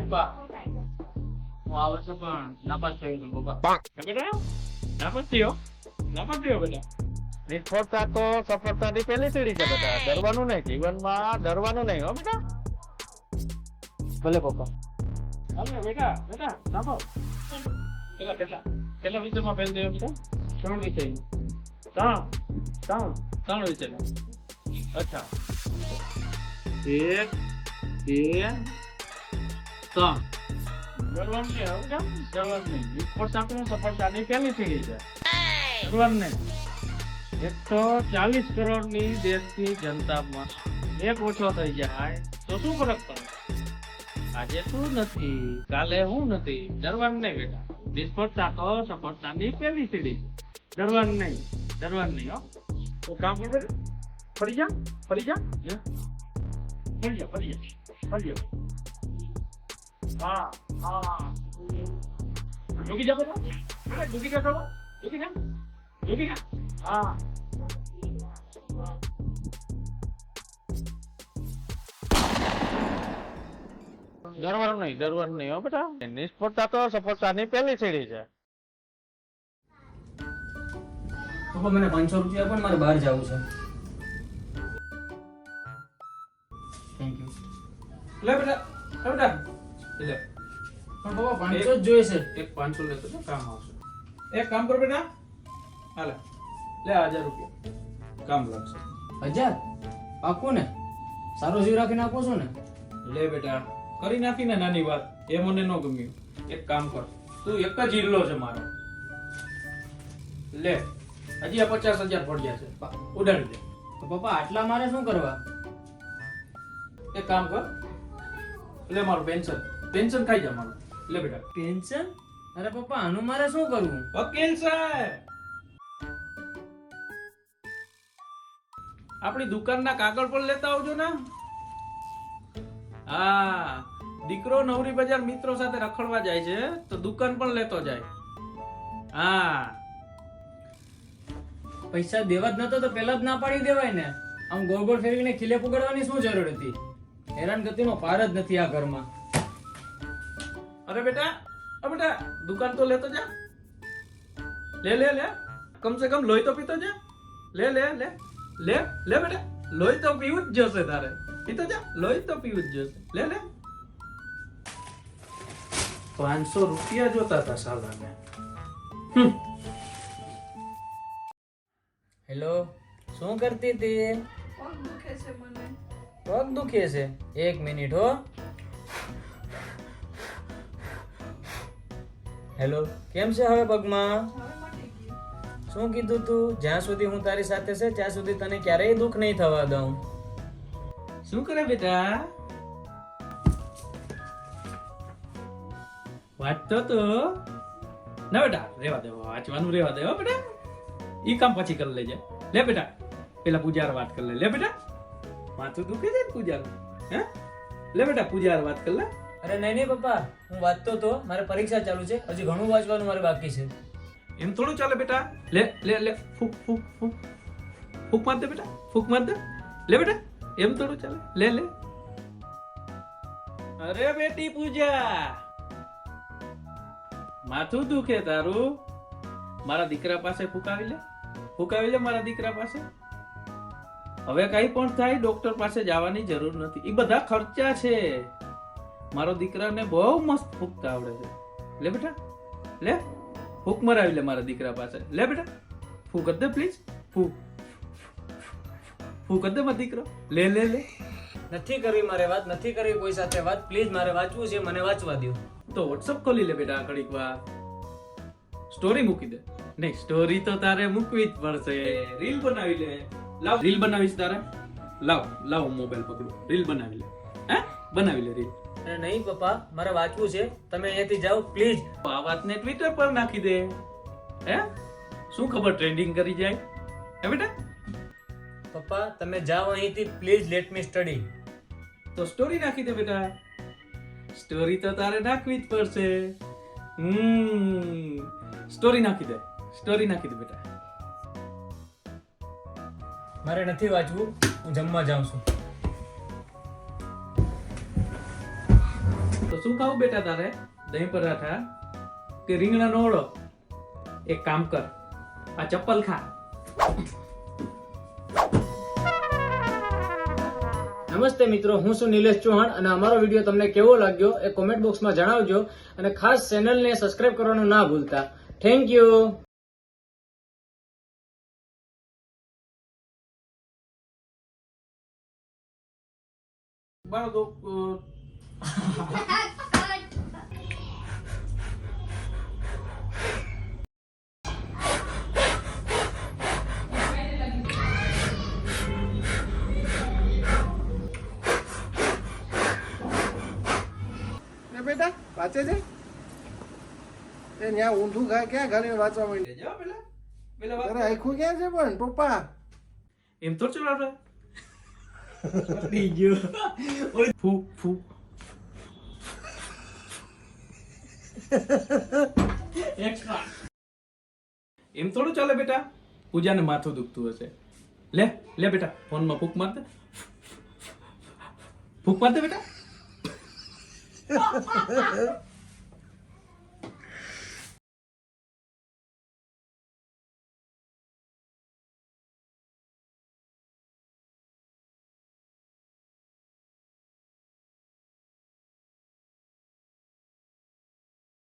પપ્પા હું આ વર્ષે પણ નાપાસ થઈ ગયો પપ્પા બેટા નાપાસ થયો બેટા નિષ્ફળતા તો સફળતાની પહેલી સીડી છે બેટા ડરવાનું નહીં જીવનમાં ડરવાનું નહીં હો બેટા ભલે પપ્પા હાલે બેટા સાંભળો કેટલા વિષયમાં ફેલ થયો બેટા 3 વિષય ત્રણ વિષય અચ્છા 1 2 3 ડરવાનું નહીં હવે કેમ ડરવાનું નહીં નિષ્ફળતા તો સફળતાની પહેલી સીડી છે ડરવાનું નહીં 140 કરોડની દેશની જનતામાં એક ઓછો થઈ જાય તો શું ફરક પડે આજે તું નથી કાલે હું નથી ડરવાનું નહીં બેટા નિષ્ફળતા તો સફળતાની પહેલી સીડી ડરવાનું નહીં હો તો કામ કર ફરી જા હા ડૂકી જા બેટા ડૂકી જા હા ડરવાનું નહીં હો બેટા નિષ્ફળતા તો સફળતાની પહેલી સીડી છે પપ્પા મને 500 રૂપિયા પણ મારે બહાર જવું છે. Thank you. લે બેટા લે પણ પપ્પા 500 જ જોઈએ છે. એક 500 લેતો તો કામ આવશે એક કામ કર બેટા હાલે લે 1000 રૂપિયા કામ લાગશે 1000 પાકું ને? સારો જીવ રાખીને આપો છો ને? લે બેટા કરી નાખીને નાની વાત એ મને ન ગમ્યું એક કામ કર તું એક જ હિલ્લો છે મારો લે હજી આ 50,000 પડ્યા છે ઉડાડી દે તો પપ્પા આટલા મારે શું કરવા? એક કામ કર લે મારું પેન્શન ખાઈ જા મારું લે બેટા પેન્શન? અરે પપ્પા આનું મારે શું કરવું? વકીલ સાહેબ આપણી દુકાનના કાગળ પર લેતા આવજો ને હા દીકરો નવરી બજાર મિત્રો સાથે રખડવા જાય છે તો દુકાન પણ લેતો જાય હા પૈસા દેવા જ નતો તો પેલા જ ના પાડી દેવાય ને. આમ ગોળ ગોળ ફેરવીને ખીલે પુગાડવાની શું જરૂર હતી? હેરાન ગતિનો પાર જ નથી આ ઘરમાં. અરે બેટા દુકાન તો લેતો જા લે કમ સે કમ લોહી તો પીતો જા લે બેટા લોહી તો પીવું જ જશે તારે પીતો જા લોહી તો પીવું જ જશે લે 500 રૂપિયા જોતા હતા સાલાને હેલો, શું કરતી હતી? પગ દુખે છે મને. પગ દુખે છે? 1 મિનિટ હો. હેલો, કેમ છે હવે પગમાં? હવે મટી ગયું. શું કીધું તું? જ્યાં સુધી હું તારી સાથે છે ત્યાં સુધી તને ક્યારેય દુઃખ નહીં થવા દઉં. શું કરે બેટા વાંચતો તો ના બેટા રેવા દે વાંચવાનું રેવા દે હો બેટા ઈ કામ પછી કરી લેજે લે બેટા પેલા પૂજાર વાત કરી લે બેટા માથું દુખે છે ને પૂજાર હે લે બેટા પૂજાર વાત કરી લે અરે નહીં પપ્પા, હું વાંચતો તો, મારે પરીક્ષા ચાલુ છે, હજી ઘણું વાંચવાનું મારે બાકી છે. એમ થોડું ચાલે બેટા લે ફૂક માર દે બેટા ફૂક માર દે લે બેટા એમ થોડું ચાલે લે અરે બેટી પૂજા માથું દુખે તારું મારા દીકરા પાસે ફૂકાવી લે મારા દીકરા પાસે હવે કઈ પણ થાય ડોક્ટર પાસે જવાની જરૂર નથી એ બધા ખર્ચા છે મારો દીકરાને બહુ મસ્ત ફૂકતા આવડે છે લે બેટા લે ફૂક મરાવી લે મારા દીકરા પાસે લે બેટા ફૂક કર દે પ્લીઝ ફૂક કર દે મારો દીકરો લે નથી કરવી મારે વાત, નથી કરવી કોઈ સાથે વાત. પ્લીઝ મારે વાંચવું છે, મને વાંચવા દો. તો વોટ્સઅપ ખોલી લે બેટા ઘડીક વાર સ્ટોરી મૂકી દે નહીં સ્ટોરી તો તારે મૂકવી જ પડશે રીલ બનાવી લે લાવ રીલ બનાવીશ તારે લાવ મોબાઈલ પકડું રીલ બનાવી લે હે બનાવી લે રીલ અરે નહીં પપ્પા, મારે વાંચવું છે, તમે અહીંયાથી જાઓ પ્લીઝ. આ વાતને ટ્વિટર પર નાખી દે હે શું ખબર ટ્રેન્ડિંગ કરી જાય હે બેટા પપ્પા તમે જાઓ અહીંથી પ્લીઝ, લેટ મી સ્ટડી. તો સ્ટોરી નાખી દે બેટા સ્ટોરી તો તારે નાખવી જ પડશે સ્ટોરી નાખી દે બેટા મારે નથી વાંચવું, હું જમવા જાઉં છું. તો શું ખાવું બેટા તારે? દહીં પરાઠા કે રીંગણાનો ઓળો? એક કામ કર, આ ચપ્પલ ખા. નમસ્તે મિત્રો, હું છું નિલેશ ચૌહાણ અને અમારો વિડીયો તમને કેવો લાગ્યો એ કોમેન્ટ બોક્સમાં જણાવજો અને ખાસ ચેનલને સબસ્ક્રાઇબ કરવાનું ના ભૂલતા. Thank you. બાળકો ને બેટા વાંચે છે એ ત્યાં ઊંધું ક્યાં ઘાલીને વાંચવા માંડી જાઓ પેલા પેલા વાત તારે આખું ક્યાં છે પણ પપ્પા એમ તો ચલાવડે પડી ગયો. ફૂ ફૂ એક્સ્ટ્રા એમ થોડું ચાલે બેટા. પૂજાને માથું દુખતું હશે. લે લે બેટા, ફોનમાં ફૂક માર દે. ફૂક માર દે બેટા.